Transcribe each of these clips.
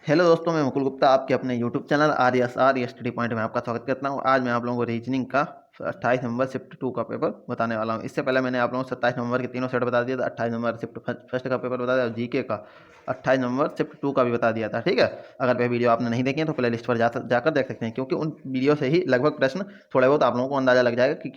Hello दोस्तों, मैं मुकुल गुप्ता आपके अपने YouTube channel R S study point में आपका स्वागत करता हूं। आज मैं आप लोगों को रीजनिंग का 28 नंबर शिफ्ट 2 का पेपर बताने वाला हूं। इससे पहले मैंने आप लोगों को 27 नंबर के तीनों सेट बता दिया था, 28 नंबर शिफ्ट फर्स्ट का पेपर बता दिया और जीके का 28 नंबर शिफ्ट 2 का भी बता दिया था। ठीक है, अगर वह वीडियो आपने नहीं देखे हैं तो प्ले लिस्ट पर जाकर देख सकते हैं, क्योंकि उन वीडियो से ही लगभग प्रश्न थोड़े बहुत आप लोगों को अंदाजा लग जाएगा कि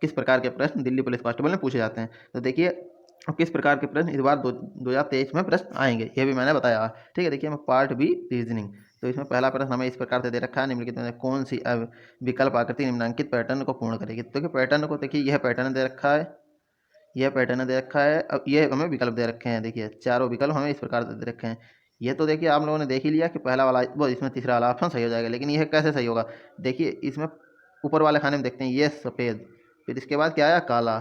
किस प्रकार के प्रश्न दिल्ली पुलिस कांस्टेबल में पूछे जाते हैं। तो देखिए किस प्रकार के प्रश्न इस बार 2023 में प्रश्न आएंगे, ये भी मैंने बताया। ठीक है, देखिए मैं पार्ट बी रीजनिंग। तो इसमें पहला प्रश्न हमें इस प्रकार से दे रखा है, निम्नलिखित में कौन सी विकल्प आकृति निम्नांकित पैटर्न को पूर्ण करेगी। तो पैटर्न को देखिए, यह पैटर्न दे रखा है, यह पैटर्न दे रखा है। अब ये हमें विकल्प दे रखे हैं, देखिए चारों विकल्प हमें इस प्रकार से दे रखे हैं। ये तो देखिए आप लोगों ने देख ही लिया कि पहला वाला वो इसमें तीसरा वाला ऑप्शन सही हो जाएगा, लेकिन यह कैसे सही होगा। देखिए इसमें ऊपर वाले खाने में देखते हैं, ये सफ़ेद, फिर इसके बाद क्या आया, काला,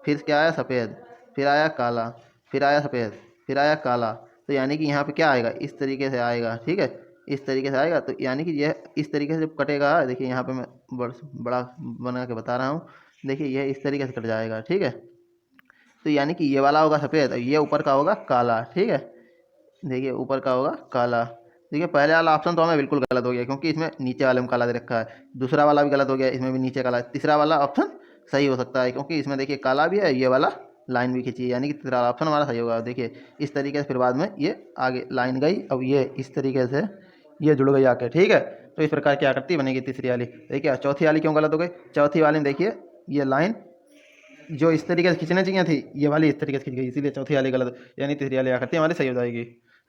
फिर क्या आया, सफ़ेद, फिर आया काला, फिर आया सफ़ेद, फिर आया काला। तो यानी कि यहाँ पे क्या आएगा, इस तरीके से आएगा। ठीक है, इस तरीके से आएगा। तो यानी कि यह इस तरीके से जब कटेगा, देखिए यहाँ पे मैं बड़ा बना के बता रहा हूँ, देखिए यह इस तरीके से कट जाएगा। ठीक है, तो यानी कि ये वाला होगा सफ़ेद, ये ऊपर का होगा काला। ठीक है, देखिए ऊपर का होगा काला। देखिए पहले वाला ऑप्शन तो हमें बिल्कुल गलत हो गया, क्योंकि इसमें नीचे वाले में काला दे रखा है। दूसरा वाला भी गलत हो गया, इसमें भी नीचे काला है। तीसरा वाला ऑप्शन सही हो सकता है, क्योंकि इसमें देखिए काला भी है, ये वाला लाइन भी खींची है, यानी कि तीसरा वाला ऑप्शन हमारा सही होगा। देखिए इस तरीके से फिर बाद में ये आगे लाइन गई, अब ये इस तरीके से ये जुड़ गई आके। ठीक है, तो इस प्रकार की आकृति बनेगी तीसरी वाली। देखिए चौथी वाली क्यों गलत हो गई, चौथी वाली में देखिए ये लाइन जो इस तरीके से खींचनी चाहिए थी, ये वाली इस तरीके से खींच गई, इसीलिए चौथी वाली गलत, यानी तीसरी वाली आकृति हमारी सही हो जाएगी।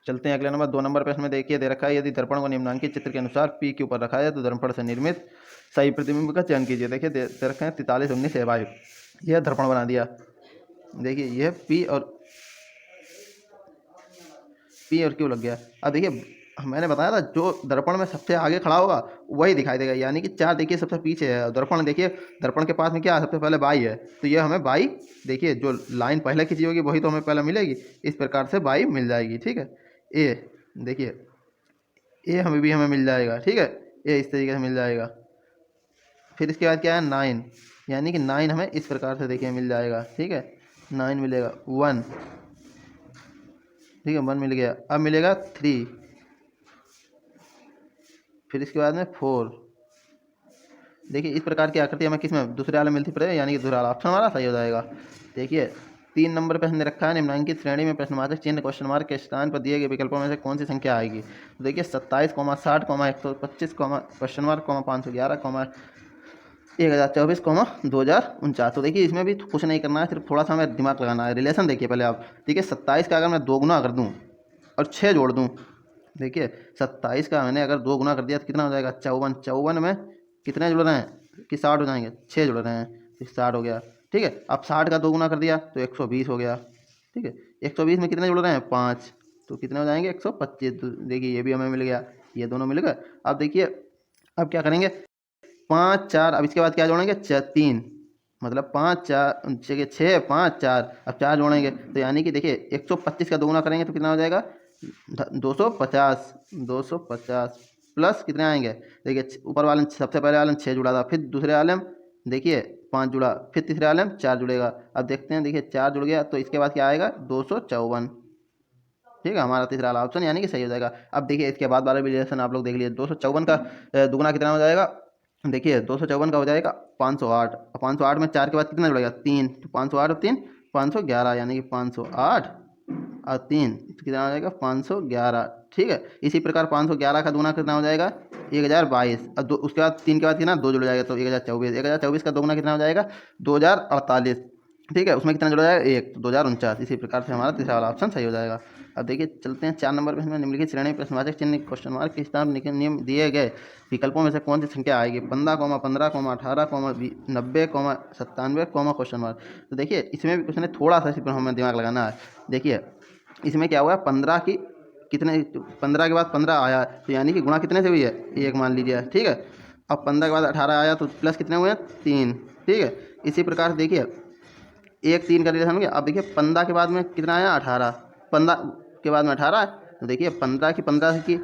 चलते हैं अगले नंबर 2 नंबर प्रश्न में। देखिए दे रखा है, यदि दर्पण को निम्नांकित चित्र के अनुसार पी के ऊपर रखा है तो दर्पण से निर्मित सही प्रतिबिंब का चयन कीजिए। देखिए दे रखे हैं 43 19 वायु, यह दर्पण बना दिया। देखिए यह पी और क्यू लग गया। अब देखिए मैंने बताया था, जो दर्पण में सबसे आगे खड़ा होगा वही दिखाई देगा, यानी कि 4 देखिए सबसे पीछे है। दर्पण देखिए, दर्पण के पास में क्या है, सबसे पहले बाई है, तो ये हमें बाई, देखिए जो लाइन पहले खींची होगी वही तो हमें पहले मिलेगी, इस प्रकार से बाई मिल जाएगी। ठीक है, ए, देखिए ए हमें मिल जाएगा। ठीक है, ए इस तरीके से मिल जाएगा। फिर इसके बाद क्या है, 9, यानी कि 9 हमें इस प्रकार से देखिए मिल जाएगा। ठीक है, 9 मिलेगा। 1, ठीक है 1 मिल गया। अब मिलेगा 3, फिर इसके बाद में 4। देखिए इस प्रकार की आकृति हमें किसमें, दूसरे वाले मिलती पड़ेगी, यानी कि दूसरा वाला ऑप्शन हमारा सही हो जाएगा। देखिए 3 नंबर प्रश्न रखा है, निम्नांकित श्रेणी में प्रश्नवाचक चिन्ह क्वेश्चन मार्क के स्थान पर दिए गए विकल्पों में से कौन सी संख्या आएगी। तो देखिए 27, 60, 125, क्वेश्चन मार्क, 511, 1024, 2049। तो देखिए इसमें भी कुछ नहीं करना है, सिर्फ थोड़ा सा हमें दिमाग लगाना है। रिलेशन देखिए पहले आप, देखिए 27 का अगर मैं 2 गुना कर दूँ और 6 जोड़ दूँ, देखिए 27 का मैंने अगर 2 गुना कर दिया तो कितना हो जाएगा, 54। 54 में कितने जुड़ रहे हैं कि 60 हो जाएंगे, 6 जुड़ रहे हैं, तो 60 हो गया। ठीक है, अब 60 का 2 गुना कर दिया तो 120 हो गया। ठीक है, 120 में कितने जुड़ रहे हैं, 5, तो कितने हो जाएंगे, 125। तो देखिए ये भी हमें मिल गया, ये दोनों मिल गए। अब देखिए अब क्या करेंगे, 5 4, अब इसके बाद क्या जोड़ेंगे, 3, मतलब 5 4 जगह 6 5 4, अब 4 जोड़ेंगे, तो यानी कि देखिए 125 का 2 गुना करेंगे तो कितना हो जाएगा, 250। 250 प्लस कितने आएंगे, देखिए ऊपर वाले सबसे पहले वाले में 6 जुड़ा था, फिर दूसरे वाले में देखिए 5 जुड़ा, फिर तीसरे वाले में 4 जुड़ेगा। अब देखते हैं, देखिए 4 जुड़ गया तो इसके बाद क्या आएगा, 254। ठीक है, हमारा तीसरा वाला ऑप्शन यानी कि सही हो जाएगा। अब देखिए इसके बाद वाला भी रिलेशन आप लोग देख लीजिए, 254 का दुगुना कितना हो जाएगा, देखिए 254 का हो जाएगा 508, और 508 में 4 के बाद कितना जुड़ेगा, 3, तो 508 और 3 511, यानी कि 508 और 3 तो कितना हो जाएगा, 511। ठीक है, इसी प्रकार 511 का दूना कितना हो जाएगा, 1022, और उसके बाद 3 के बाद कितना, 2 जुड़ जाएगा तो 1024। 1024 का दोगुना कितना हो जाएगा, 2048। ठीक है, उसमें कितना जुड़ जाएगा, 1, तो 2049। इसी प्रकार से हमारा तीसरा वाला ऑप्शन सही हो जाएगा। अब देखिए चलते हैं 4 नंबर पर, निम्नलिखित श्रेणी में प्रश्नवाचक चिन्ह क्वेश्चन मार्क के स्थान नियम दिए गए विकल्पों में से कौन सी संख्या आएगी, 15, 15, 18, 90, 97, क्वेश्चन मार्क। तो देखिए इसमें भी कुछ नहीं, थोड़ा सा इस हमें दिमाग लगाना है। देखिए इसमें क्या हुआ है, 15 की कितने, 15 के बाद 15 आया तो यानी कि गुणा कितने से हुई है, 1 मान लीजिए। ठीक है, अब 15 के बाद 18 आया तो प्लस कितने हुए हैं, 3। ठीक है, इसी प्रकार से देखिए 1 3 का रिलेशन हो गया। अब देखिए 15 के बाद में कितना आया, 18, 15 के बाद में 18 है, तो देखिए 15 की 15 की,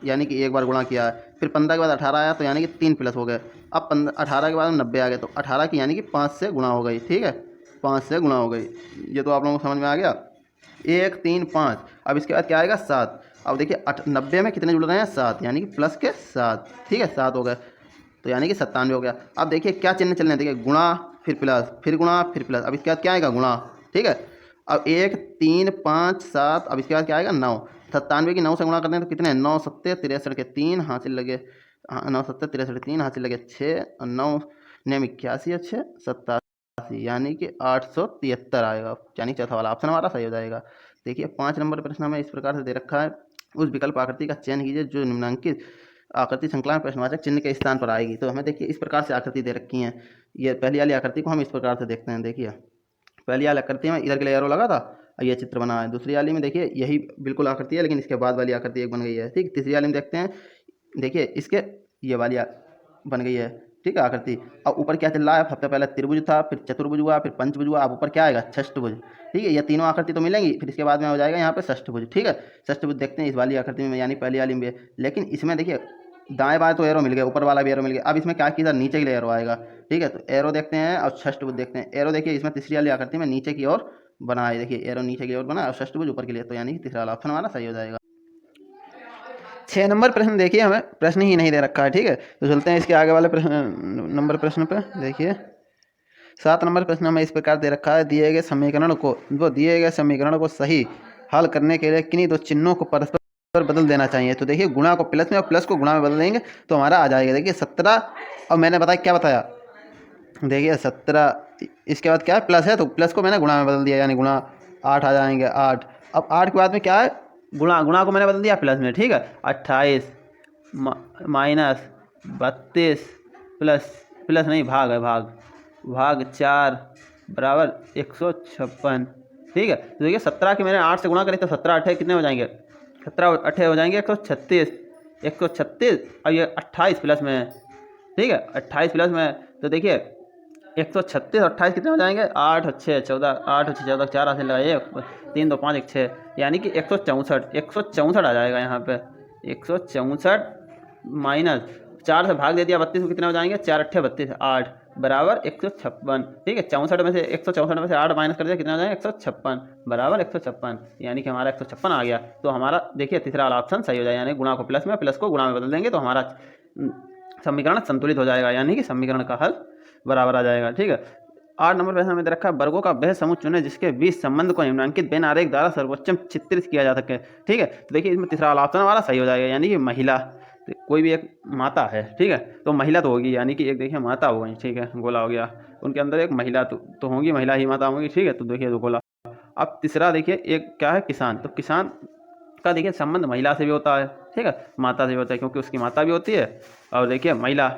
यानी कि एक बार गुणा किया है, फिर 15 के बाद 18 आया तो यानी कि 3 प्लस हो गए। अब 18 के बाद में 90 आ गए, तो 18 की यानी कि 5 से गुणा हो गई। ठीक है, 5 से गुणा हो गई। ये तो आप लोगों को समझ में आ गया। 1 3 5। अब इसके बाद क्या आएगा 7। अब देखिए 90 में कितने जुड़ रहे हैं 7, यानी कि प्लस के 7, ठीक है 7 हो गए, तो यानी कि 97 हो गया। अब देखिए क्या चिन्ह चलने हैं, देखिए गुणा फिर प्लस फिर गुणा फिर प्लस। अब इसके बाद क्या आएगा गुणा, ठीक है। अब 1 3 5 7, अब इसके बाद क्या आएगा 9। 97 की 9 से गुणा करते हैं तो कितने 9 7 63 के 3 हासिल लगे, 9 7 63 3 हासिल लगे 6 और 9 9 81 और 6 87, यानी कि 873 आएगा, यानी चौथा वाला ऑप्शन हमारा सही हो जाएगा। देखिए 5 नंबर प्रश्न हमें इस प्रकार से दे रखा है, उस विकल्प आकृति का चयन कीजिए जो निम्नांकित आकृति श्रृंखला में प्रश्नवाचक चिन्ह के स्थान पर आएगी। तो हमें देखिए इस प्रकार से आकृति दे रखी है। ये पहली वाली आकृति को हम इस प्रकार से देखते हैं। देखिए पहली वाली आकृति में इधर के लिए एरो लगा था और ये चित्र बना है। दूसरी वाली में देखिए यही बिल्कुल आकृति है, लेकिन इसके बाद वाली आकृति एक बन गई है, ठीक। तीसरी वाली में देखते हैं, देखिए इसके ये वाली बन गई है, ठीक है आकृति। अब ऊपर क्या चल रहा है, सबसे पहले त्रिभुज था, फिर चतुर्भुज हुआ, फिर पंचभुज हुआ, अब ऊपर क्या आएगा षष्ठभुज, ठीक है। ये तीनों आकृति तो मिलेंगी, फिर इसके बाद में हो जाएगा यहाँ पे षष्ठभुज, ठीक है। षष्ठभुज देखते हैं इस वाली आकृति में, यानी पहली वाली में, लेकिन इसमें देखिए दाएं बाएं तो एरो मिल गया, ऊपर वाला भी एरो मिल गया। अब इसमें क्या किया, नीचे के लिए एरो आएगा, ठीक है। तो एरो देखते हैं और षष्ठभुज देखते हैं। एरो देखिए इसमें तीसरी वाली आकृति में नीचे की ओर बना है, देखिए एरो नीचे की ओर बना और षष्ठभुज ऊपर के लिए, तो यानी कि तीसरा वाला ऑप्शन हमारा सही हो जाएगा। 6 नंबर प्रश्न देखिए, हमें प्रश्न ही नहीं दे रखा है, ठीक है। तो चलते हैं इसके आगे वाले नंबर प्रश्न पे। देखिए 7 नंबर प्रश्न हमें इस प्रकार दे रखा है, दिए गए समीकरण को सही हल करने के लिए किन्हीं दो चिन्हों को परस्पर बदल देना चाहिए। तो देखिए गुणा को प्लस में और प्लस को गुणा में बदल देंगे तो हमारा आ जाएगा। देखिए 17, और मैंने बताया क्या बताया, देखिए 17, इसके बाद क्या है प्लस है, तो प्लस को मैंने गुणा में बदल दिया, यानी गुणा 8 आ जाएंगे 8। अब 8 के बाद में क्या है, गुणा को मैंने बदल दिया प्लस में, ठीक है। 28 माइनस 32 प्लस नहीं भाग है, भाग 4 बराबर 156, ठीक है। तो देखिए 17 के मैंने 8 से गुणा करी तो 17 8 कितने हो जाएंगे, 17 8 हो जाएंगे 136। और ये 28 प्लस में है, ठीक है 28 प्लस में है। तो देखिए 136 और 28 कितने हो जाएंगे, 8 और 6 14, 8 और 6 14, 4 हाथ से लगाइए, 3 2 5 1 6, यानी कि 164 आ जाएगा यहाँ पे। 164 माइनस 4 से भाग दे दिया 32 को, कितने हो जाएंगे 4 8 32 8 बराबर 156, ठीक है। 64 में से 164 में से 8 माइनस कर दिया, कितना हो जाएगा 156 बराबर 156, यानी कि हमारा 156 आ गया। तो हमारा देखिए तीसरा वाला ऑप्शन सही हो जाएगा, यानी गुणा को प्लस में प्लस को गुणा में बदल देंगे तो हमारा समीकरण संतुलित हो जाएगा, यानी कि समीकरण का हल बराबर आ जाएगा, ठीक है। 8 नंबर प्रश्न में दे रखा है, वर्गों का वह समूह चुने जिसके बीच संबंध को निम्नलिखित बेन आरेख द्वारा सर्वोच्चम चित्रित किया जा सके, ठीक है। तो देखिए इसमें तीसरा वाला ऑप्शन हमारा सही हो जाएगा, यानी कि महिला, तो कोई भी एक माता है, ठीक है, तो महिला तो होगी, यानी कि एक देखिए माता हो गई, ठीक है, गोला हो गया, उनके अंदर एक महिला तो होगी, महिला ही माता होगी, ठीक है। तो देखिए तो गोला। अब तीसरा देखिए एक क्या है, किसान, तो किसान का देखिए संबंध महिला से भी होता है, ठीक है, माता से भी होता है, क्योंकि उसकी माता भी होती है, और देखिए महिला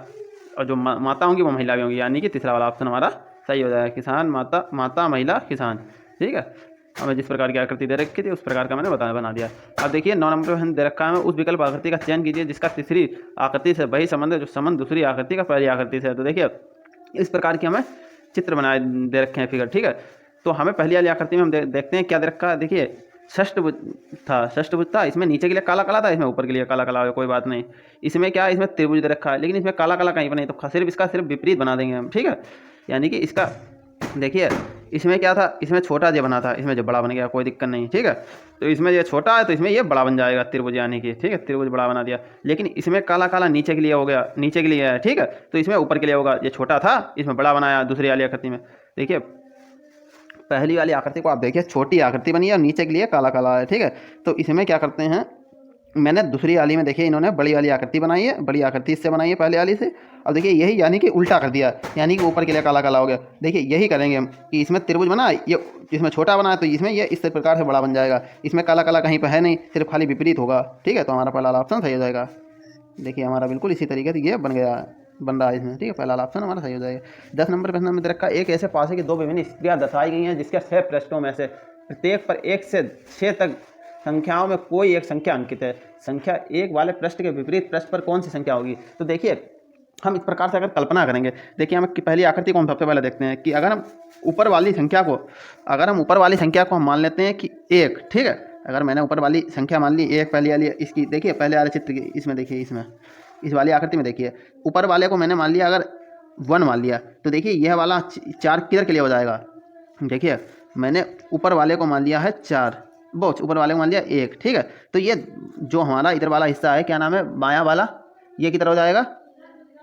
और जो माता होंगी वो महिला भी होंगी, यानी कि तीसरा वाला ऑप्शन हमारा सही हो जाएगा, किसान माता महिला किसान, ठीक है। हमें जिस प्रकार की आकृति दे रखी थी उस प्रकार का मैंने बना दिया। अब देखिए 9 नंबर में दे रखा है, उस विकल्प आकृति का चयन कीजिए जिसका तीसरी आकृति से वही संबंध है जो संबंध दूसरी आकृति का पहली आकृति से है। तो देखिए इस प्रकार की हमें चित्र बनाए दे रखे हैं, फिगर, ठीक है। तो हमें पहली वाली आकृति में हम देखते हैं क्या दे रखा है। देखिए षष्ठभुज था, इसमें नीचे के लिए काला काला था, इसमें ऊपर के लिए काला काला है, कोई बात नहीं। इसमें क्या है, इसमें त्रिभुज दे रखा है, लेकिन इसमें काला काला कहीं पर नहीं, तो सिर्फ इसका सिर्फ विपरीत बना देंगे हम, ठीक है। यानी कि इसका देखिए इसमें क्या था, इसमें छोटा जो बना था, इसमें जो बड़ा बन गया, कोई दिक्कत नहीं, ठीक है। तो इसमें ये छोटा है तो इसमें ये बड़ा बन जाएगा त्रिभुज, यानी कि ठीक है, त्रिभुज बड़ा बना दिया। लेकिन इसमें काला काला नीचे के लिए हो गया, नीचे के लिए है, ठीक है, तो इसमें ऊपर के लिए होगा, ये छोटा था इसमें बड़ा बनाया दूसरी वाली आकृति में। देखिए पहली वाली आकृति को आप देखिए छोटी आकृति बनी है और नीचे के लिए काला काला है, ठीक है। तो इसमें क्या करते हैं, मैंने दूसरी वाली में देखिए इन्होंने बड़ी वाली आकृति बनाई है, बड़ी आकृति इससे बनाई है पहले वाली से। अब देखिए यही यानी कि उल्टा कर दिया, यानी कि ऊपर के लिए काला काला हो गया। देखिए यही करेंगे हम कि इसमें त्रिभुज बना, ये इसमें छोटा बना है तो इसमें ये इस प्रकार से बड़ा बन जाएगा, इसमें काला काला कहीं पर है नहीं, सिर्फ खाली विपरीत होगा, ठीक है। तो हमारा पहला ऑप्शन सही हो जाएगा। देखिए हमारा बिल्कुल इसी तरीके से ये बन रहा है इसमें, ठीक है, पहला ऑप्शन हमारा सही हो जाएगा। 10 नंबर प्रश्न में दे रखा, एक ऐसे पासे की दो विभिन्न स्थितियाँ दर्शाई गई हैं जिसके 6 पृष्ठों में से प्रत्येक पर 1 से 6 तक संख्याओं में कोई एक संख्या अंकित है। संख्या 1 वाले पृष्ठ के विपरीत पृष्ठ पर कौन सी संख्या होगी। तो देखिए हम इस प्रकार से अगर कल्पना करेंगे, देखिए हम पहली आकृति को हम सबसे पहले देखते हैं कि अगर हम ऊपर वाली संख्या को हम मान लेते हैं कि 1, ठीक है। अगर मैंने ऊपर वाली संख्या मान ली 1, पहली वाली इसकी, देखिए पहले वाले चित्र की, इसमें देखिए, इसमें इस वाली आकृति में देखिए ऊपर वाले को मैंने मान लिया अगर 1 मान लिया, तो देखिए यह वाला 4 किधर के लिए हो जाएगा, देखिए मैंने ऊपर वाले को मान लिया है 4, बॉक्स ऊपर वाले को मान लिया 1, ठीक है। तो ये जो हमारा इधर वाला हिस्सा है, क्या नाम है, बायां वाला, ये कितना हो जाएगा,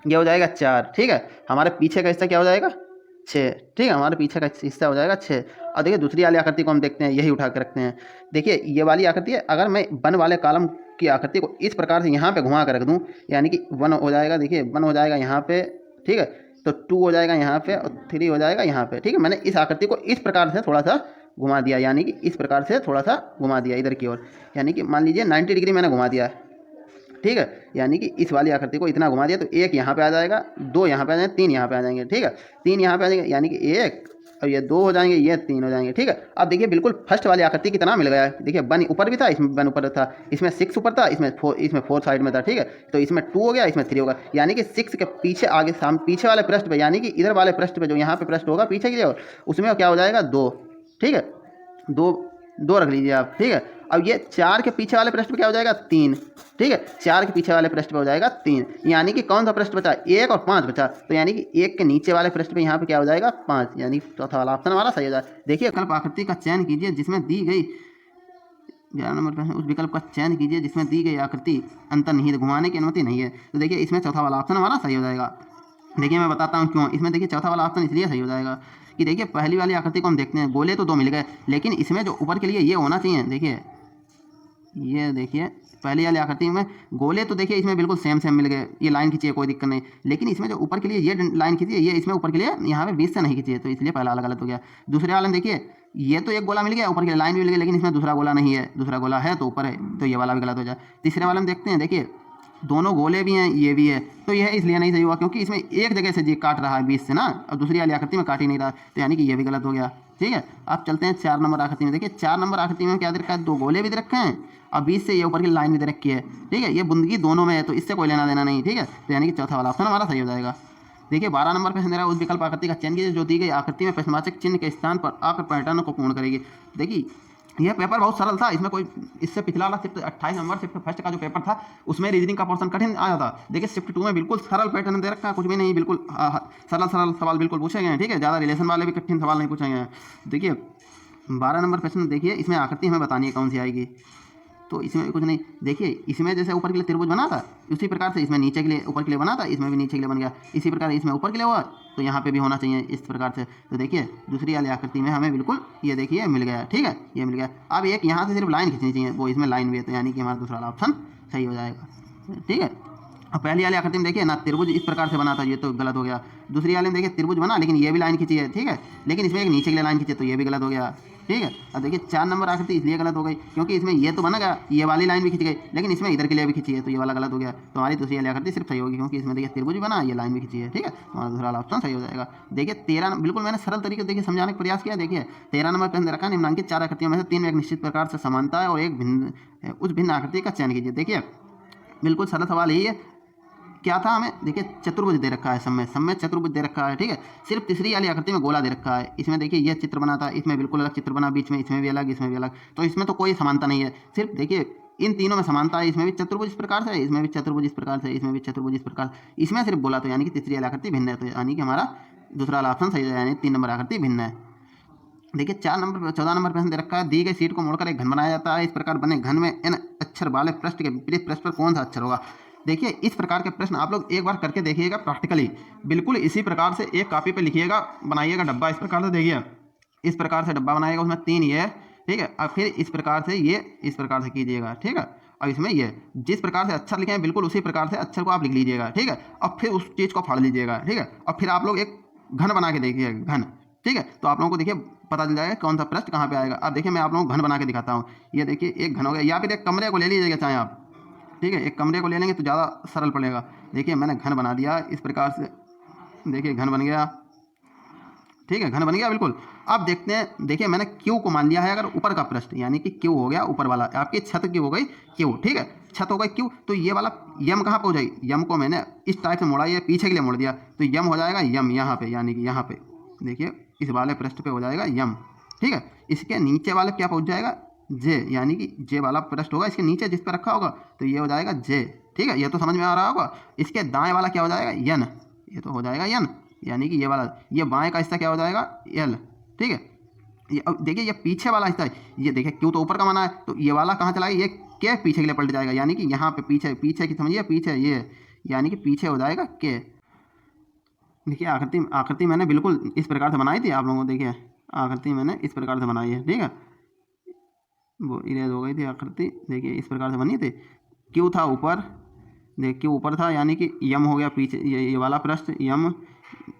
ये हो जाएगा 4, ठीक है। हमारे पीछे का हिस्सा क्या हो जाएगा, 6, ठीक है। हमारे पीछे का हिस्सा हो जाएगा 6। और देखिए दूसरी वाली आकृति को हम देखते हैं, यही उठा के रखते हैं। देखिए ये वाली आकृति है, अगर मैं 1 वाले कॉलम की आकृति को इस प्रकार से यहाँ पे घुमा कर रख दूँ, यानी कि 1 हो जाएगा, देखिए 1 हो जाएगा यहाँ पे, ठीक है। तो 2 हो जाएगा यहाँ पे और 3 हो जाएगा यहाँ पे, ठीक है। मैंने इस आकृति को इस प्रकार से थोड़ा सा घुमा दिया, यानी कि इस प्रकार से थोड़ा सा घुमा दिया इधर की ओर, यानी कि मान लीजिए 90 डिग्री मैंने घुमा दिया है, ठीक है। यानी कि इस वाली आकृति को इतना घुमा दिया तो 1 यहाँ पे आ जाएगा, 2 यहाँ पे आ जाएंगे, 3 यहाँ पे आ जाएंगे, ठीक है। 3 यहाँ पे आ जाएंगे, यानी कि 1 और ये 2 हो जाएंगे, ये 3 हो जाएंगे, ठीक है। अब देखिए बिल्कुल फर्स्ट वाली आकृति कितना मिल गया है। देखिए 1 ऊपर भी था, इसमें 1 ऊपर था, इसमें 6 ऊपर था, इसमें 4 साइड में था, ठीक है। तो इसमें 2 हो गया, इसमें 3 होगा, यानी कि 6 के पीछे आगे पीछे वाले पृष्ठ पे, यानी कि इधर वाले पृष्ठ पे जो यहाँ पे पृष्ठ होगा पीछे की ओर, उसमें क्या हो जाएगा 2, ठीक है। 2 रख लीजिए आप, ठीक है। अब ये 4 के पीछे वाले पृष्ठ पे क्या हो जाएगा 3, ठीक है। 4 के पीछे वाले पृष्ठ पे हो जाएगा 3, यानी कि कौन सा पृष्ठ बचा, 1 और 5 बचा। तो यानी कि 1 के नीचे वाले पृष्ठ पे यहाँ पे क्या हो जाएगा 5, यानी चौथा वाला ऑप्शन हमारा सही हो जाएगा। देखिए विकल्प आकृति का चयन कीजिए जिसमें दी गई 11 नंबर प्रश्न, उस विकल्प का चयन कीजिए जिसमें दी गई आकृति अंतर्निहित घुमाने की अनुमति नहीं है। तो देखिए इसमें चौथा वाला ऑप्शन हमारा सही हो जाएगा। देखिए मैं बताता हूँ क्यों। इसमें देखिए चौथा वाला ऑप्शन इसलिए सही हो जाएगा कि देखिए पहली वाली आकृति को हम देखते हैं, गोले तो 2 मिल गए, लेकिन इसमें जो ऊपर के लिए ये होना चाहिए, देखिए ये देखिए पहली वाली आकृति में गोले तो देखिए इसमें बिल्कुल सेम मिल गए, ये लाइन खींचिए कोई दिक्कत नहीं, लेकिन इसमें जो ऊपर के लिए ये लाइन खींचिए, ये इसमें ऊपर के लिए यहाँ पे 20 से नहीं खींचिए, तो इसलिए पहला वाला गलत हो गया। दूसरे वाले में देखिए ये तो एक गोला मिल गया, ऊपर के लिए लाइन भी मिल गई, लेकिन इसमें दूसरा गोला नहीं है, दूसरा गोला है तो ऊपर है, तो ये वाला भी गलत हो जाए। तीसरे वाले में देखते हैं, देखिए दोनों गोले भी हैं, ये भी है, तो यह इसलिए नहीं सही हुआ क्योंकि इसमें एक जगह से जी काट रहा है 20 से ना, और दूसरी वाली आकृति में काट ही नहीं रहा, तो यानी कि ये भी गलत हो गया, ठीक है। अब चलते हैं 4 नंबर आकृति में। देखिए 4 नंबर आकृति में क्या दे रखा है, 2 गोले भी दे रखे हैं और 20 से ये ऊपर की लाइन भी दे रखी है, ठीक है। ये बुंदगी दोनों में है, तो इससे कोई लेना देना नहीं, ठीक है। तो यानी कि चौथा वाला ऑप्शन हमारा सही हो जाएगा। देखिए 12 नंबर प्रश्न दे रहा है, उस विकल्प आकृति का चयन कीजिए जो दी गई आकृति में प्रश्नवाचक चिन्ह के स्थान पर आकर पैटर्न को पूर्ण करेगी। देखिए यह पेपर बहुत सरल था, इसमें कोई इससे पिछला वाला शिफ्ट 28 नंबर शिफ्ट फर्स्ट का जो पेपर था उसमें रीजनिंग का पोर्शन कठिन आया था। देखिए शिफ्ट 2 में बिल्कुल सरल पैटर्न दे रखा है, कुछ भी नहीं, बिल्कुल सरल सवाल बिल्कुल पूछे गए हैं, ठीक है। ज़्यादा रिलेशन वाले भी कठिन सवाल नहीं पूछे गए हैं। देखिए 12 नंबर प्रश्न देखिए, इसमें आकृति हमें बतानी है कौन सी आएगी, तो इसमें कुछ नहीं। देखिए इसमें जैसे ऊपर के लिए त्रिभुज बना था, उसी प्रकार से इसमें नीचे के लिए ऊपर के लिए बना था, इसमें भी नीचे के लिए बन गया, इसी प्रकार इसमें ऊपर के लिए हुआ तो यहाँ पे भी होना चाहिए इस प्रकार से। तो देखिए दूसरी वाली आकृति में हमें बिल्कुल ये देखिए मिल गया, ठीक है, ये मिल गया। अब एक यहाँ से सिर्फ लाइन खींचनी चाहिए, वो इसमें लाइन भी है, तो यानी कि हमारा दूसरा वाला ऑप्शन सही हो जाएगा, ठीक है। अब पहली वाली आकृति में देखिए ना त्रिभुज इस प्रकार से बना था, ये तो गलत हो गया। दूसरी वाले में देखिए त्रिभुज बना लेकिन ये भी लाइन खींची है, ठीक है, लेकिन इसमें एक नीचे के लिए लाइन खींचे तो ये भी गलत हो गया, ठीक है। अब देखिए 4 नंबर आकृति इसलिए गलत हो गई क्योंकि इसमें ये तो बना गया, ये वाली लाइन भी खींच गई, लेकिन इसमें इधर के लिए भी खींची है, तो ये वाला गलत हो गया। तो हमारी दूसरी वाली आकृति सिर्फ सही होगी क्योंकि इसमें देखिए त्रिभुज बना, ये लाइन भी खींची है, ठीक है। तो हमारा दूसरा वाला ऑप्शन सही हो जाएगा। देखिए 13 बिल्कुल मैंने सरल तरीके से देखिए समझाने का प्रयास किया। देखिए 13 नंबर प्रश्न रखा, निम्नलिखित 4 आकृतियों में से 3 में एक निश्चित प्रकार से समानता है और एक भिन्न, उस भिन्न आकृति का चयन कीजिए। देखिए बिल्कुल सरल सवाल यही है, क्या था हमें, देखिए चतुर्भुज दे रखा है, सब में चतुर्भुज दे रखा है, ठीक है। सिर्फ तीसरी वाली आकृति में गोला दे रखा है, इसमें देखिए यह चित्र बना था, इसमें बिल्कुल अलग चित्र बना, बीच में इसमें भी अलग, इसमें भी अलग, तो इसमें तो कोई समानता नहीं है। सिर्फ देखिए इन तीनों में समानता है, इसमें भी चतुर्भुज इस प्रकार से, इसमें भी चतुर्भुज इस प्रकार से, इसमें भी चतुर्भुज इस प्रकार, इसमें सिर्फ गोला, तो यानी कि तीसरी वाली आकृति भिन्न है, तो यानी कि हमारा दूसरा वाला ऑप्शन सही है, यानी 3 नंबर आकृति भिन्न है। देखिए 14 नंबर प्रश्न दे रखा है, दी गई सीट को मोड़कर एक घन बनाया जाता है, इस प्रकार बने घन में n अक्षर वाले पृष्ठ के विपरीत पृष्ठ पर कौन सा अक्षर होगा। देखिए इस प्रकार के प्रश्न आप लोग एक बार करके देखिएगा प्रैक्टिकली, बिल्कुल इसी प्रकार से एक कॉपी पे लिखिएगा, बनाइएगा डब्बा इस प्रकार से, देखिए इस प्रकार से डब्बा बनाइएगा, उसमें 3 ये है, ठीक है। अब फिर इस प्रकार से ये इस प्रकार से कीजिएगा, ठीक है। अब इसमें ये जिस प्रकार से अक्षर लिखे हैं बिल्कुल उसी प्रकार से अक्षर को आप लिख लीजिएगा, ठीक है। अब फिर उस चीज़ को फाड़ लीजिएगा, ठीक है। और फिर आप लोग एक घन बना के देखिएगा, घन, ठीक है। तो आप लोगों को देखिए पता चल जाएगा कौन सा पृष्ठ कहाँ पे आएगा। अब देखिए मैं आप लोगों को घन बना के दिखाता हूँ, ये देखिए एक घन हो गया, या फिर एक कमरे को ले लीजिएगा चाहे आप, ठीक है, एक कमरे को ले लेंगे तो ज़्यादा सरल पड़ेगा। देखिए मैंने घन बना दिया इस प्रकार से, देखिए घन बन गया, ठीक है, घन बन गया बिल्कुल। अब देखते हैं, देखिए मैंने क्यू को मान लिया है अगर ऊपर का पृष्ठ, यानी कि क्यू हो गया ऊपर वाला, आपकी छत की हो गई क्यू, ठीक है, छत हो गई क्यू, तो ये वाला यम कहाँ पर हो जाएगी, यम को मैंने इस टाइप से मोड़ा, ये पीछे के लिए मोड़ दिया, तो यम हो जाएगा यम यहाँ पे, यानी कि यहाँ पे देखिए इस वाले पृष्ठ पे हो जाएगा यम, ठीक है। इसके नीचे वाले क्या पहुँच जाएगा जे, यानी कि जे वाला पृष्ठ होगा, इसके नीचे जिस पर रखा होगा तो ये हो जाएगा जे, ठीक है, ये तो समझ में आ रहा होगा। इसके दाएं वाला क्या हो जाएगा यन, ये तो हो जाएगा यन, यानी कि ये वाला, ये बाएं का हिस्सा क्या हो जाएगा एल, ठीक है। ये अब देखिए ये पीछे वाला हिस्सा है, ये देखिए क्यों तो ऊपर का माना है, तो ये वाला कहाँ चला गया, ये के पीछे के लिए पलट जाएगा, यानी कि यहाँ पे पीछे पीछे की समझिए, पीछे ये यानी कि पीछे हो जाएगा के। देखिए आकृति आकृति मैंने बिल्कुल इस प्रकार से बनाई थी आप लोगों को, देखिए आकृति मैंने इस प्रकार से बनाई है, ठीक है, वो इरेज हो गई थी आकृति, देखिए इस प्रकार से बनी थी। क्यू था ऊपर, देख क्यू ऊपर था यानी कि यम हो गया पीछे, ये वाला पृष्ठ यम,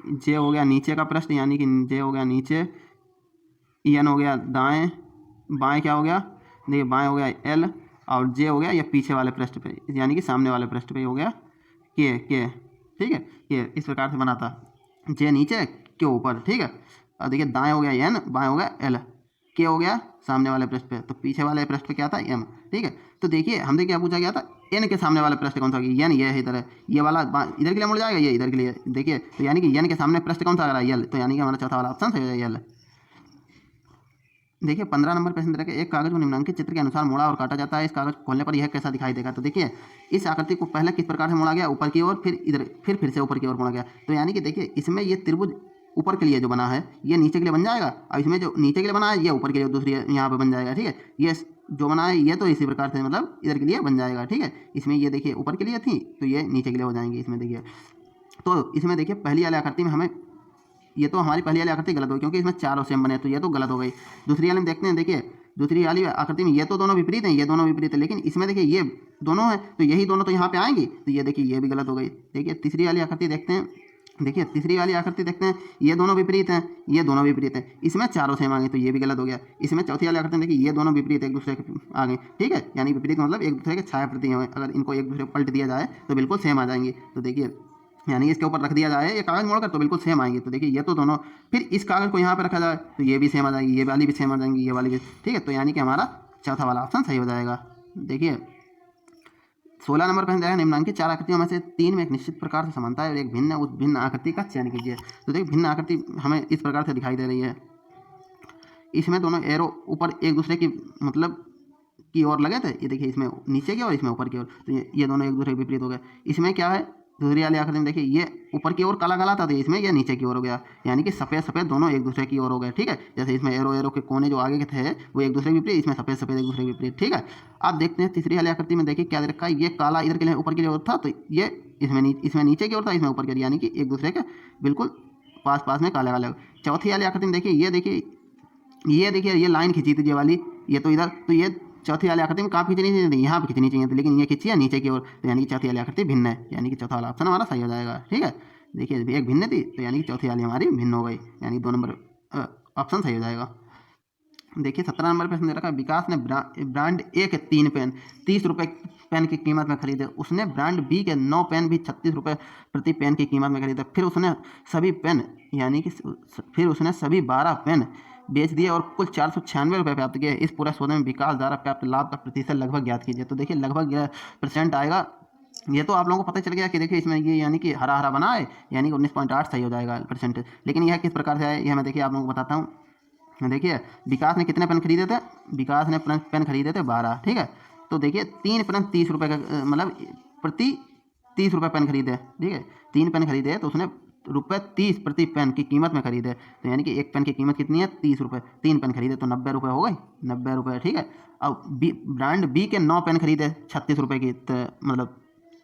जे हो गया नीचे का पृष्ठ यानी कि जे हो गया नीचे, एन हो गया दाएं, बाएं क्या हो गया, देखिए बाएं हो गया एल, और जे हो गया ये पीछे वाले पृष्ठ पे यानी कि सामने वाले पृष्ठ पे हो गया के, ठीक है, ये इस प्रकार से बना था, जे नीचे के ऊपर, ठीक है। और देखिए दाएं हो गया एन, बाएं हो गया एल, के हो गया सामने वाले पृष्ठ पे, तो पीछे वाले पृष्ठ पे क्या था एम, ठीक है। तो देखिए हमसे क्या पूछा गया था, एन के सामने वाला पृष्ठ कौन सा होगा, एन ये है इधर है, ये वाला इधर के लिए मुड़ जाएगा, ये इधर के लिए, देखिए तो यानी कि एन के सामने पृष्ठ कौन सा आ रहा है, यल, तो यानी कि हमारा चौथा वाला ऑप्शन है यल। देखिए 15 नंबर प्रश्न दे रखा है, एक कागज को निम्नलिखित चित्र के अनुसार मोड़ा और काटा जाता है, इस कागज को खोलने पर यह कैसा दिखाई देगा। तो देखिए इस आकृति को पहले किस प्रकार से मोड़ा गया, ऊपर की ओर, फिर इधर फिर से ऊपर की ओर मोड़ा गया, तो यानी कि देखिए इसमें ये त्रिभुज ऊपर के लिए जो बना है ये नीचे के लिए बन जाएगा, और इसमें जो नीचे के लिए बना है ये ऊपर के लिए दूसरी यहाँ पे बन जाएगा, ठीक है। ये जो बना है ये तो इसी प्रकार से मतलब इधर के लिए बन जाएगा, ठीक है। इसमें ये देखिए ऊपर के लिए थी तो ये नीचे के लिए हो जाएंगे, इसमें देखिए। तो इसमें देखिए पहली वाली आकृति में हमें, ये तो हमारी पहली वाली आकृति गलत हो क्योंकि इसमें चारों सेम बने, तो ये तो गलत हो गई। दूसरी वाली में देखते हैं, देखिए दूसरी वाली आकृति में ये तो दोनों विपरीत हैं, ये दोनों विपरीत है, लेकिन इसमें देखिए ये दोनों है तो यही दोनों तो यहाँ पे आएंगी, तो ये देखिए ये भी गलत हो गई। देखिए तीसरी वाली आकृति देखते हैं, देखिए तीसरी वाली आकृति देखते हैं, ये दोनों विपरीत हैं, ये दोनों विपरीत हैं, इसमें चारों सेम आ गई तो ये भी गलत हो गया। इसमें चौथी वाली आकृति देखिए ये दोनों विपरीत एक दूसरे के आ गए, ठीक है, यानी विपरीत मतलब एक दूसरे के छाया प्रति हैं, अगर इनको एक दूसरे को पलट दिया जाए तो बिल्कुल सेम आ जाएंगे। तो देखिए यानी इसके ऊपर रख दिया जाए ये कागज मोड़कर तो बिल्कुल सेम आएंगे, तो देखिए ये तो दोनों, फिर इस कागज को यहाँ पे रखा जाए तो ये भी सेम आ जाएगी, ये वाली भी सेम आ जाएंगी, ये वाली भी, ठीक है। तो यानी कि हमारा चौथा वाला ऑप्शन सही हो जाएगा। देखिए 16 नंबर प्रश्न है, निम्नलिखित चार आकृतियों में से तीन में एक निश्चित प्रकार से समानता है और एक भिन्न, उस भिन्न आकृति का चयन कीजिए। तो देखिए भिन्न आकृति हमें इस प्रकार से दिखाई दे रही है, इसमें दोनों एरो ऊपर एक दूसरे की मतलब की ओर लगे थे, ये देखिए इसमें नीचे की और इसमें ऊपर की ओर, तो ये दोनों एक दूसरे के विपरीत हो गए। इसमें क्या है, दूसरी वाली आकृति में देखिए ये ऊपर की ओर काला काला था, तो इसमें ये नीचे की ओर हो गया, यानी कि सफ़ेद सफ़ेद दोनों एक दूसरे की ओर हो गए, ठीक है। जैसे इसमें एरो एरो के कोने जो आगे के थे वो एक दूसरे के विपरीत, इसमें सफ़ेद सफ़ेद एक दूसरे के विपरीत, ठीक है। आप देखते हैं तीसरी वाली आकृति में देखिए क्या दे रखा है, ये काला इधर के लिए ऊपर के लिए ओर था, तो ये इसमें नीचे की ओर था, इसमें ऊपर के, यानी कि एक दूसरे के बिल्कुल पास पास में काले काले। चौथी वाली आकृति में देखिए ये देखिए ये लाइन खींची थी ये वाली, ये तो इधर, तो ये चौथी वाली आकृति में कहाँ खींचनी चाहिए, यहाँ पे खींचनी चाहिए थी, लेकिन ये खींची है नीचे की ओर, तो यानी कि चौथी वाली आकृति भिन्न है, यानी कि चौथा वाला ऑप्शन हमारा सही हो जाएगा, ठीक है। देखिए एक भिन्न थी तो यानी कि चौथी वाली हमारी भिन्न हो गई, यानी 2 नंबर ऑप्शन सही हो जाएगा। देखिए 17 नंबर प्रश्न दे रखा है, विकास ने ब्रांड ए के 3 पेन 30 रुपये पेन की कीमत में खरीदे, उसने ब्रांड बी के 9 पेन भी 36 रुपये प्रति पेन की कीमत में खरीदे, फिर उसने सभी पेन यानी कि फिर उसने सभी 12 पेन बेच दिए और कुल 496 रुपये प्राप्त किए। इस पूरे सौदे में विकास द्वारा प्राप्त लाभ का प्रतिशत लगभग ज्ञात कीजिए। तो देखिए लगभग % आएगा, ये तो आप लोगों को पता चल गया कि देखिए इसमें ये यानी कि हरा हरा बना है, यानी कि 19.8 सही हो जाएगा %। लेकिन यह किस प्रकार से है, यह मैं देखिए आप लोगों को बताता हूँ। देखिए विकास ने कितने पेन खरीदे थे, विकास ने पेन खरीदे थे 12, ठीक है। तो देखिए 3 पेन 30 रुपये का मतलब प्रति 30 रुपये पेन खरीदे, ठीक है, 3 पेन खरीदे तो उसने ₹30 प्रति पेन की कीमत में खरीदे, तो यानी कि एक पेन की कीमत कितनी है 30 रुपये, 3 पेन खरीदे तो 90 रुपये हो गए, 90 रुपये, ठीक है। अब ब्रांड बी के 9 पेन खरीदे 36 रुपये की, तो मतलब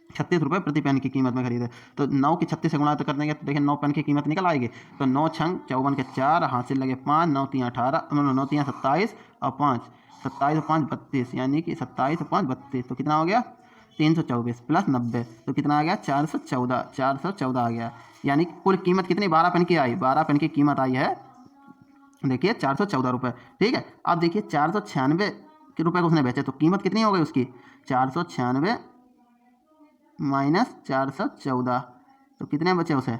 36 रुपये प्रति पेन की कीमत में खरीदे, तो 9 की 36 से गुणा तो कर देंगे तो देखिए 9 पेन की कीमत निकल आएगी, तो 9 छंग 54 के 4, हासिल लगे 5, 9 3 18, 9 3 27 और 5 27 और 5 32, यानी कि 27 और 5 32, तो कितना हो गया 324 प्लस 90, तो कितना आ गया 414 आ गया, यानी कि कुल कीमत कितनी 12 पेन की आई, 12 पेन की कीमत आई है देखिए 414 रुपये, ठीक है। अब देखिए 496 रुपये को उसने बेचे तो कीमत कितनी हो गई उसकी 496 माइनस 414, तो कितने बचे उसे,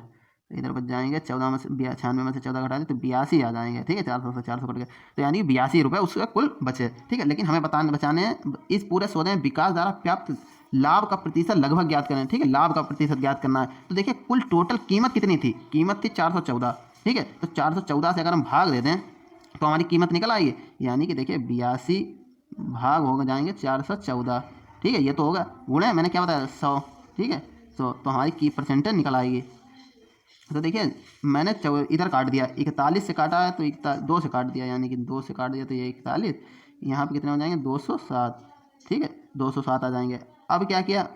इधर बच जाएंगे 14 में से 96 में से 14 घटा दें तो 82 आ जाएंगे, ठीक है, 400 से 400 कट गए, तो यानी 82 रुपये उसका कुल बचे, ठीक है। लेकिन हमें बचाने इस पूरे सौदे में विकास द्वारा प्राप्त लाभ का प्रतिशत लगभग ज्ञात करें, ठीक है, लाभ का प्रतिशत ज्ञात करना है। तो देखिए कुल टोटल कीमत कितनी थी, कीमत थी 414, ठीक है, तो 414 से अगर हम भाग दे दें तो हमारी कीमत निकल आएगी, यानी कि देखिए 82 भाग हो जाएंगे 414, ठीक है, ये तो होगा गुणे मैंने क्या बताया 100, ठीक है, तो हमारी की % निकल आएगी। तो देखिए मैंने इधर काट दिया, 41 से काटा है तो 2 से काट दिया, यानी कि 2 से काट दिया तो ये 41, यहाँ पे कितने हो जाएंगे 207, ठीक है 207 आ जाएंगे। अब क्या किया,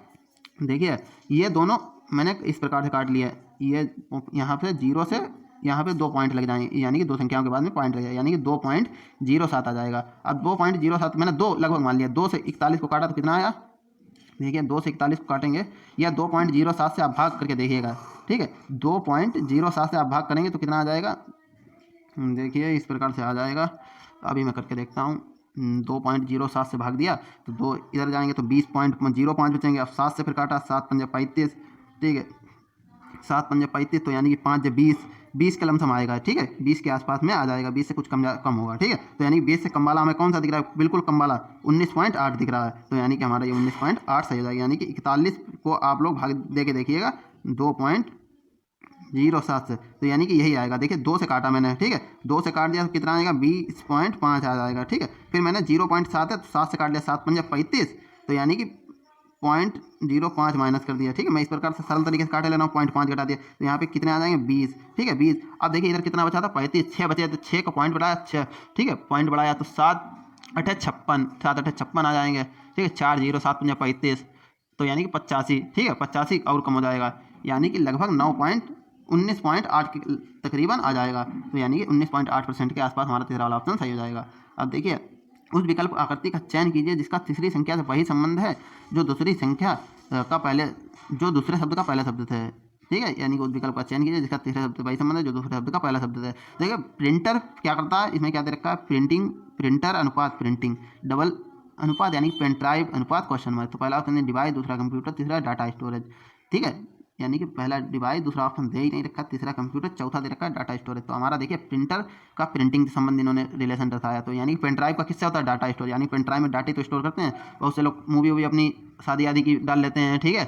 देखिए ये दोनों मैंने इस प्रकार से काट लिया, ये यहाँ से 0 से यहाँ पे 2 पॉइंट लग जाएंगे, यानी कि 2 संख्याओं के बाद में पॉइंट लग जाएगा, यानी कि 2.07 आ जाएगा। अब 2.07 मैंने 2 लगभग मान लिया, 2 से 41 को काटा तो कितना आया, देखिए 2 से 41 को काटेंगे या 2.07 से आप भाग करके देखिएगा, ठीक है 2.07 से आप भाग करेंगे तो कितना आ जाएगा, देखिए इस प्रकार से आ जाएगा। अभी मैं करके देखता हूँ, 2.07 से भाग दिया तो 2 इधर जाएंगे तो 20.05 बचेंगे। अब 7 से फिर काटा, 7 पंजे 35, ठीक है 7 पंजे 35 तो यानी कि 5 जब 20 का लमसम आएगा, ठीक है 20 के आसपास में आ जाएगा, 20 से कुछ कम होगा, ठीक है। तो यानी 20 से कम वाला हमें कौन सा दिख रहा है, बिल्कुल कम वाला 19.8 दिख रहा है, तो यानी कि हमारा ये 19.8 सही हो जाएगा। यानी कि 41 को आप लोग भाग दे के देखिएगा 2.07 से, तो यानी कि यही आएगा। देखिए 2 से काटा मैंने, ठीक है 2 से काट दिया तो कितना आएगा 20.5 आ जाएगा, ठीक है। फिर मैंने 0.7 है तो 7 से काट लिया, 7 पंजे 35 तो यानी कि 0.05 माइनस कर दिया, ठीक है। मैं इस प्रकार से सरल तरीके से काटे ले रहा हूँ, 0.5 घटा दिया तो यहाँ पे कितने आ जाएंगे 20, ठीक है 20। अब देखिए इधर कितना बचा था 35, 6 बचे तो 6 का पॉइंट बढ़ाया 6, ठीक है पॉइंट बढ़ाया तो 7 8 56, 7 8 56 आ जाएंगे, ठीक है 4 0 7 पंजे 35 तो यानी कि 85, ठीक है 85 और कम हो जाएगा, यानी कि लगभग 19.8 तकरीबन आ जाएगा, तो यानी कि 19.8% के आसपास हमारा तीसरा वाला ऑप्शन सही हो जाएगा। अब देखिए उस विकल्प आकृति का चयन कीजिए जिसका तीसरी संख्या से वही संबंध है जो दूसरे शब्द का पहले शब्द है, ठीक है। यानी कि उस विकल्प का चयन कीजिए जिसका तीसरे शब्द से वही संबंध है जो दूसरे शब्द का पहला शब्द है। देखिए प्रिंटर क्या करता है, इसमें क्या दे रखा है, प्रिंटर अनुपात प्रिंटिंग, डबल अनुपात यानी पेन ड्राइव अनुपात क्वेश्चन मार्क। तो पहला ऑप्शन है डिवाइस, दूसरा कंप्यूटर, तीसरा डाटा स्टोरेज, ठीक है। यानी कि पहला डिवाइस, दूसरा ऑप्शन दे ही नहीं रखा, तीसरा कंप्यूटर, चौथा दे रखा है डाटा स्टोरेज। तो हमारा देखिए प्रिंटर का प्रिंटिंग से संबंध इन्होंने रिलेशन रखाया, तो यानी पेन ड्राइव का किससे होता है डाटा स्टोर, यानी पेन ड्राइव में डाटा तो स्टोर करते हैं। बहुत से लोग मूवी अपनी शादी आदि की डाल लेते हैं, ठीक है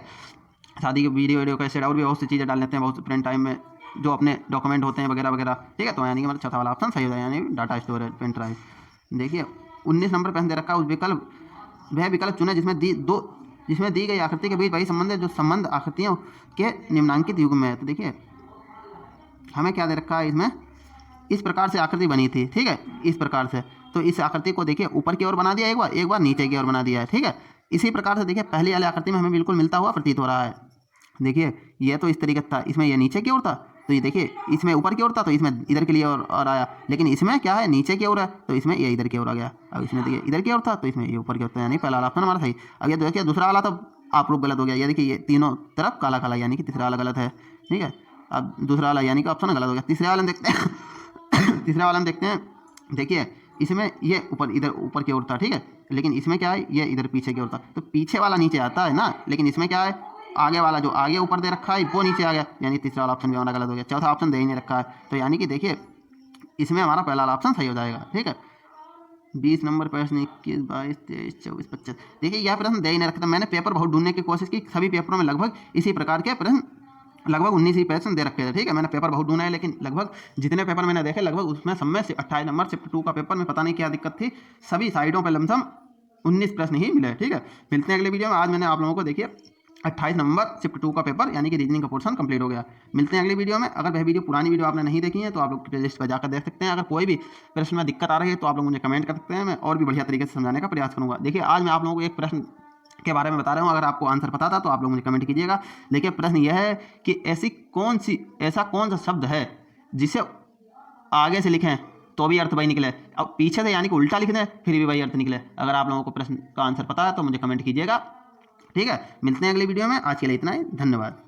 शादी की वीडियो कैसेट और भी बहुत सी चीज़ें डाल लेते हैं बहुत से प्रिंट टाइम में, जो अपने डॉक्यूमेंट होते हैं वगैरह वगैरह, ठीक है। तो यानी कि मतलब चौथा वाला ऑप्शन सही हो जाए, यानी डाटा स्टोरेज पेन ड्राइव। देखिए 19 नंबर पर दे रखा है उस विकल्प वह विकल्प चुने जिसमें दी गई आकृति के बीच वही संबंध है जो संबंध आकृतियों के निम्नांकित युग में है। तो देखिए हमें क्या दे रखा है, इसमें इस प्रकार से आकृति बनी थी, ठीक है इस प्रकार से। तो इस आकृति को देखिए ऊपर की ओर बना दिया एक बार नीचे की ओर बना दिया है, ठीक है। इसी प्रकार से देखिए पहली वाली आकृति में हमें बिल्कुल मिलता हुआ प्रतीत हो रहा है। देखिए ये तो इस तरीके था, इसमें ये नीचे की ओर था, तो ये देखिए इसमें ऊपर की ओर था तो इसमें इधर के लिए और आया, लेकिन इसमें क्या है नीचे की ओर है तो इसमें ये इधर की ओर आ गया। अब इसमें देखिए इधर की ओर था तो इसमें ये ऊपर की ओर था, यानी पहला वाला ऑप्शन हमारा सही। अब ये देखिए दूसरा वाला तो आप लोग गलत हो गया, ये देखिए ये तीनों तरफ काला काला, यानी कि तीसरा वाला गलत है, ठीक है। अब दूसरा वाला यानी कि ऑप्शन गलत हो गया। तीसरे वाला में देखते हैं तीसरा वाला में देखते हैं, देखिए इसमें ये इधर ऊपर की ओर था, ठीक है, लेकिन इसमें क्या है ये इधर पीछे की ओर था, तो पीछे वाला नीचे आता है ना, लेकिन इसमें क्या है आगे वाला जो आगे ऊपर दे रखा है वो नीचे आ गया, यानी तीसरा वाला ऑप्शन भी हमारा गलत हो गया। चौथा ऑप्शन दे ही नहीं रखा है, तो यानी कि देखिए इसमें हमारा पहला वाला ऑप्शन सही हो जाएगा, ठीक है। 20 नंबर प्रश्न 21 22 23 24 25, देखिए यह प्रश्न दे ही नहीं रखा था। मैंने पेपर बहुत ढूंढने की कोशिश की, सभी पेपरों में लगभग इसी प्रकार के प्रश्न लगभग 19 ही प्रश्न दे रखे थे, ठीक है। मैंने पेपर बहुत ढूंढा है, लेकिन लगभग जितने पेपर मैंने देखे लगभग उसमें सब में से 28 नंबर शिफ्ट 2 का पेपर में पता नहीं क्या दिक्कत थी, सभी साइडों पर लमसम 19 प्रश्न ही मिले, ठीक है। मिलते हैं अगले वीडियो में। आज मैंने आप लोगों को देखिए 28 नंबर शिफ्ट 2 का पेपर यानी कि रीजनिंग का पोर्शन कंप्लीट हो गया। मिलते हैं अगली वीडियो में। अगर वह वीडियो पुरानी वीडियो आपने नहीं देखी है तो आप लोग प्लेलिस्ट पर जाकर देख सकते हैं। अगर कोई भी प्रश्न में दिक्कत आ रही है तो आप लोग मुझे कमेंट कर सकते हैं, मैं और भी बढ़िया तरीके से समझाने का प्रयास करूँगा। देखिए आज मैं आप लोगों को एक प्रश्न के बारे में बता रहा हूँ, अगर आपको आंसर पता था तो आप लोग मुझे कमेंट कीजिएगा। देखिए प्रश्न यह है कि ऐसा कौन सा शब्द है जिसे आगे से लिखें तो भी अर्थ वही निकले, अब पीछे से यानी कि उल्टा लिख दें फिर भी वही अर्थ निकले। अगर आप लोगों को प्रश्न का आंसर पता है तो मुझे कमेंट कीजिएगा, ठीक है। मिलते हैं अगली वीडियो में। आज के लिए इतना ही, धन्यवाद।